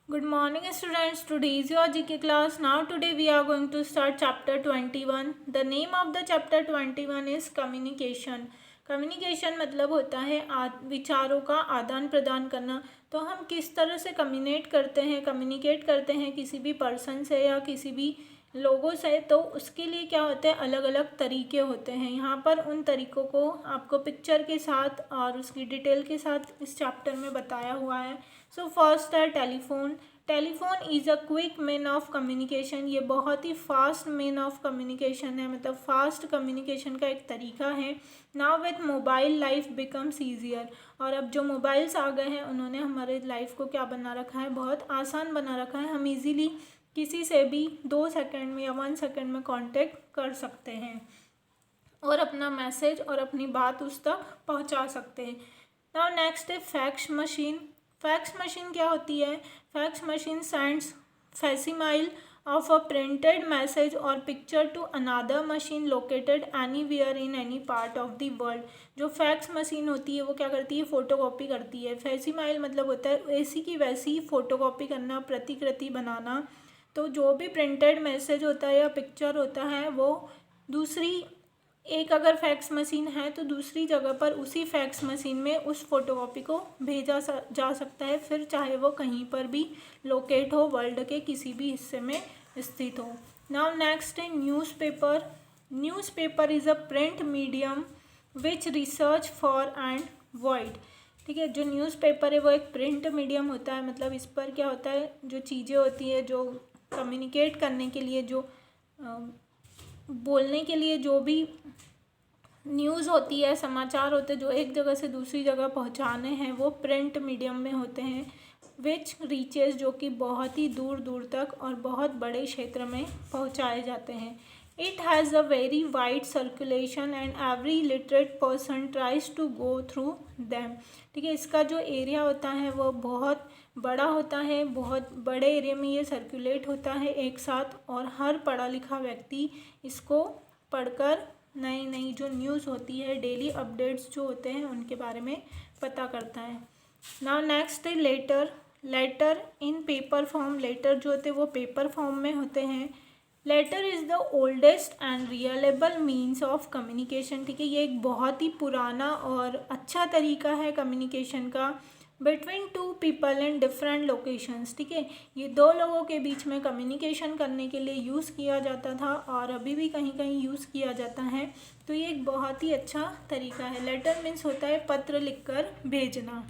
Good morning students, today is your GK class. Now today we are going to start chapter 21. The name of the chapter 21 is communication. Communication मतलब होता है विचारों का आदान प्रदान करना। तो हम किस तरह से कम्युनिकेट करते हैं किसी भी पर्सन से या किसी भी लोगों से, तो उसके लिए क्या होते हैं, अलग अलग तरीके होते हैं। यहाँ पर उन तरीक़ों को आपको पिक्चर के साथ और उसकी डिटेल के साथ इस चैप्टर में बताया हुआ है। सो फर्स्ट है telephone. Telephone is a quick main of communication. ये बहुत ही फास्ट मेन ऑफ कम्युनिकेशन है, मतलब फास्ट कम्युनिकेशन का एक तरीका है। Now with mobile life becomes easier. और अब जो मोबाइल्स आ गए हैं उन्होंने हमारे लाइफ को क्या बना रखा है, बहुत आसान बना रखा है। हम इजीली किसी से भी 2 सेकंड में या 1 सेकंड में कांटेक्ट कर सकते हैं और अपना मैसेज और अपनी बात उस तक पहुंचा सकते हैं। नाउ नेक्स्ट है फैक्स मशीन। फैक्स मशीन क्या होती है? Fax machine sends facsimile of a printed message or picture to another machine located anywhere in any part of the world. जो फैक्स मशीन होती है वो क्या करती है, फ़ोटोकॉपी करती है। फैसिमाइल मतलब होता है ऐसी की वैसी फ़ोटोकॉपी करना, प्रतिकृति बनाना। तो जो भी प्रिंटेड मैसेज होता है या पिक्चर होता है वो दूसरी एक अगर फैक्स मशीन है तो दूसरी जगह पर उसी फैक्स मशीन में उस फोटोकॉपी को भेजा जा सकता है, फिर चाहे वो कहीं पर भी लोकेट हो, वर्ल्ड के किसी भी हिस्से में स्थित हो। नाउ नेक्स्ट है newspaper. Newspaper is a print medium which research for and void. ठीक है, जो न्यूज़पेपर है वो एक प्रिंट मीडियम होता है। मतलब इस पर क्या होता है, जो चीज़ें होती है, जो कम्युनिकेट करने के लिए, जो बोलने के लिए जो भी न्यूज़ होती है, समाचार होते हैं जो एक जगह से दूसरी जगह पहुंचाने हैं, वो प्रिंट मीडियम में होते हैं। विच रीचेस, जो कि बहुत ही दूर दूर तक और बहुत बड़े क्षेत्र में पहुंचाए जाते हैं। It has a very wide circulation and every literate person tries to go through them. ठीक है, इसका जो एरिया होता है वो बहुत बड़ा होता है, बहुत बड़े एरिया में ये सर्कुलेट होता है एक साथ, और हर पढ़ा लिखा व्यक्ति इसको पढ़कर नई नई जो न्यूज़ होती है, डेली अपडेट्स जो होते हैं उनके बारे में पता करता है। नाउ नेक्स्ट है letter. Letter in paper form. Letter जो होते हैं वो पेपर फॉर्म में होते हैं। Letter is the oldest and reliable means of communication. ठीक है, ये एक बहुत ही पुराना और अच्छा तरीका है कम्युनिकेशन का between two people in different locations. ठीक है, ये दो लोगों के बीच में कम्युनिकेशन करने के लिए यूज़ किया जाता था और अभी भी कहीं कहीं यूज़ किया जाता है। तो ये एक बहुत ही अच्छा तरीका है। लेटर मीन्स होता है पत्र लिखकर भेजना।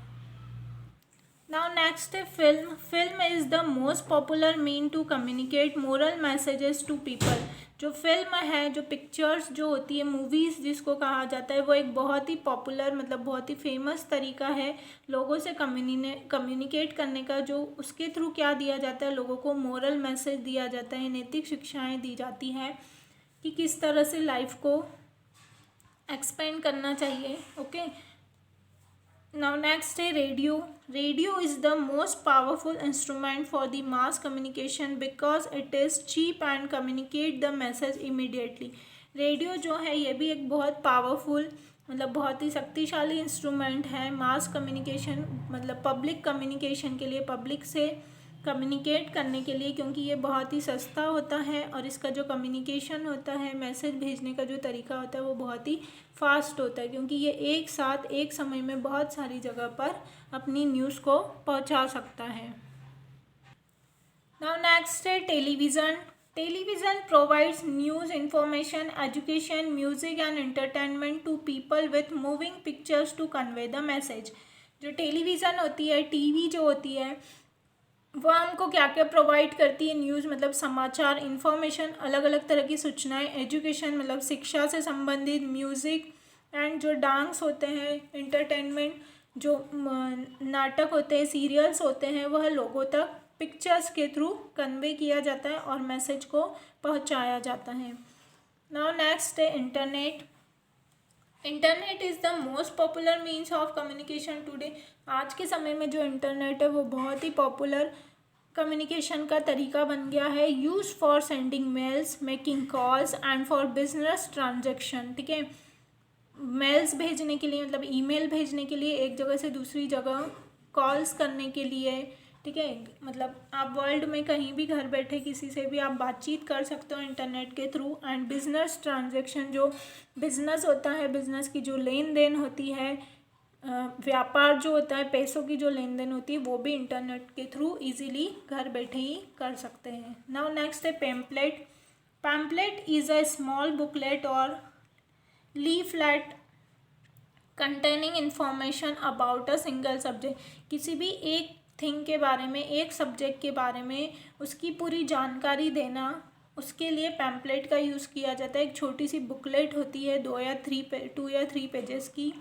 नाउ नेक्स्ट है film. Film is the most popular mean to communicate moral messages to people. जो फिल्म है, जो पिक्चर्स जो होती है, मूवीज़ जिसको कहा जाता है, वो एक बहुत ही पॉपुलर, मतलब बहुत ही फेमस तरीका है लोगों से कम्युनिकेट करने का। जो उसके थ्रू क्या दिया जाता है, लोगों को मोरल मैसेज दिया जाता है, नैतिक शिक्षाएँ दी जाती हैं कि किस तरह से लाइफ को एक्सपेंड करना चाहिए। ओके, नाउ नेक्स्ट है radio. Radio is the most powerful instrument for the mass communication because it is cheap and communicate the message immediately. Radio जो है ये भी एक बहुत पावरफुल, मतलब बहुत ही शक्तिशाली इंस्ट्रूमेंट है मास कम्युनिकेशन, मतलब पब्लिक कम्युनिकेशन के लिए, पब्लिक से कम्युनिकेट करने के लिए, क्योंकि ये बहुत ही सस्ता होता है और इसका जो कम्युनिकेशन होता है, मैसेज भेजने का जो तरीका होता है वो बहुत ही फास्ट होता है, क्योंकि ये एक साथ एक समय में बहुत सारी जगह पर अपनी न्यूज़ को पहुंचा सकता है। नाउ नेक्स्ट है television. Television provides news, information, education, music and entertainment to people with moving pictures to convey the message. जो टेलीविज़न होती है, टीवी जो होती है, वो हमको क्या क्या प्रोवाइड करती है? न्यूज़ मतलब समाचार, इन्फॉर्मेशन, अलग अलग तरह की सूचनाएं, एजुकेशन मतलब शिक्षा से संबंधित, म्यूज़िक एंड जो डांस होते हैं, एंटरटेनमेंट, जो नाटक होते हैं, सीरियल्स होते हैं, वह लोगों तक पिक्चर्स के थ्रू कन्वे किया जाता है और मैसेज को पहुंचाया जाता है। नाउ नेक्स्ट है internet. Internet is the most popular means of communication today. आज के समय में जो इंटरनेट है वो बहुत ही पॉपुलर कम्युनिकेशन का तरीका बन गया है। Use for sending mails, making calls and for business transaction. ठीक है, मेल्स भेजने के लिए, मतलब ईमेल भेजने के लिए, एक जगह से दूसरी जगह कॉल्स करने के लिए, ठीक है, मतलब आप वर्ल्ड में कहीं भी घर बैठे किसी से भी आप बातचीत कर सकते हो इंटरनेट के थ्रू। एंड बिजनेस ट्रांजैक्शन, जो बिजनेस होता है, बिजनेस की जो लेन देन होती है, व्यापार जो होता है, पैसों की जो लेन देन होती है, वो भी इंटरनेट के थ्रू इजीली घर बैठे ही कर सकते हैं। नाउ नेक्स्ट है pamphlet. Pamphlet is a small booklet or leaflet containing information about a single subject. किसी भी एक थिंग के बारे में, एक सब्जेक्ट के बारे में उसकी पूरी जानकारी देना, उसके लिए पैम्पलेट का यूज़ किया जाता है। एक छोटी सी बुकलेट होती है 2 या 3 पेजेस की,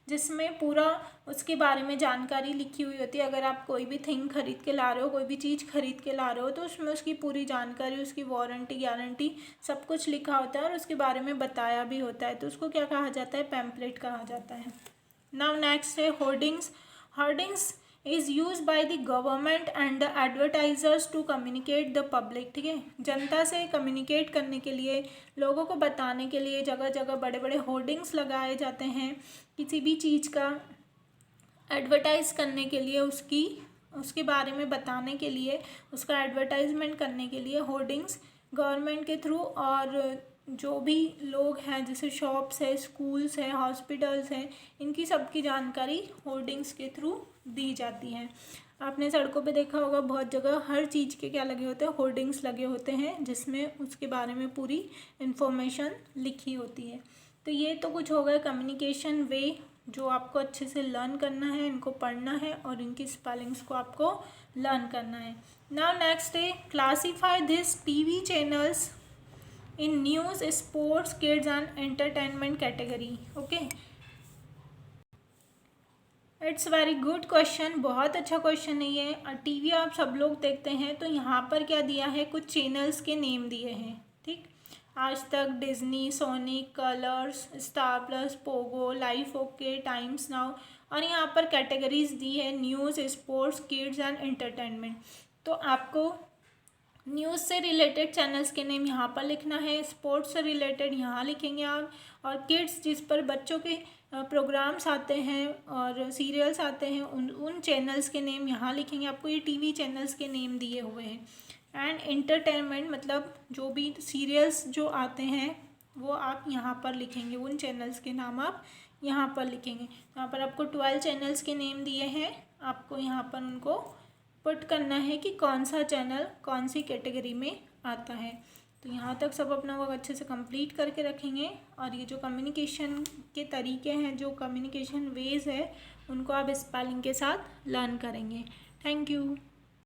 जिसमें पूरा उसके बारे में जानकारी लिखी हुई होती है। अगर आप कोई भी थिंग खरीद के ला रहे हो, कोई भी चीज़ खरीद के ला रहे हो, तो उसमें उसकी पूरी जानकारी, उसकी वारंटी, गारंटी सब कुछ लिखा होता है और उसके बारे में बताया भी होता है। तो उसको क्या कहा जाता है? पैम्पलेट कहा जाता है। नाउ नेक्स्ट है hoardings. Hoardings is use by the government and the advertisers to communicate the public. ठीक है, जनता से कम्युनिकेट करने के लिए, लोगों को बताने के लिए जगह जगह बड़े बड़े होर्डिंग्स लगाए जाते हैं। किसी भी चीज़ का एडवर्टाइज करने के लिए, उसके बारे में बताने के लिए, उसका एडवर्टाइजमेंट करने के लिए होर्डिंग्स गवर्नमेंट के थ्रू, और जो भी लोग हैं, जैसे शॉप्स है, स्कूल्स है, हॉस्पिटल्स हैं, इनकी सबकी जानकारी होर्डिंग्स के थ्रू दी जाती है। आपने सड़कों पे देखा होगा, बहुत जगह हर चीज़ के क्या लगे होते हैं? होर्डिंग्स लगे होते हैं, जिसमें उसके बारे में पूरी इन्फॉर्मेशन लिखी होती है। तो ये तो कुछ हो गया कम्युनिकेशन वे, जो आपको अच्छे से लर्न करना है, इनको पढ़ना है और इनकी स्पेलिंग्स को आपको लर्न करना है। नाउ नेक्स्ट है classify this TV channels in news, sports, kids and entertainment category. Okay, it's very good question, बहुत अच्छा क्वेश्चन है ये। और टीवी आप सब लोग देखते हैं, तो यहाँ पर क्या दिया है? कुछ चैनल्स के नेम दिए हैं। ठीक, आज तक, Disney, Sony, Colors, Star Plus, Pogo, Life OK, Times Now, और यहाँ पर कैटेगरीज दी है news, sports, kids and entertainment. तो आपको न्यूज़ से रिलेटेड चैनल्स के नेम यहाँ पर लिखना है, स्पोर्ट्स से रिलेटेड यहाँ लिखेंगे आप, और किड्स जिस पर बच्चों के प्रोग्राम्स आते हैं और सीरियल्स आते हैं, उन चैनल्स के नेम यहाँ लिखेंगे। आपको ये टीवी चैनल्स के नेम दिए हुए हैं। एंड एंटरटेनमेंट मतलब जो भी सीरियल्स जो आते हैं वो आप यहाँ पर लिखेंगे, उन चैनल्स के नाम आप यहाँ पर लिखेंगे। यहाँ पर आपको 12 चैनल्स के नेम दिए हैं, आपको यहाँ पर उनको पुट करना है कि कौन सा चैनल कौन सी कैटेगरी में आता है। तो यहाँ तक सब अपना वर्क अच्छे से कंप्लीट करके रखेंगे। और ये जो कम्युनिकेशन के तरीके हैं, जो कम्युनिकेशन वेज है, उनको आप स्पेलिंग के साथ लर्न करेंगे। Thank you.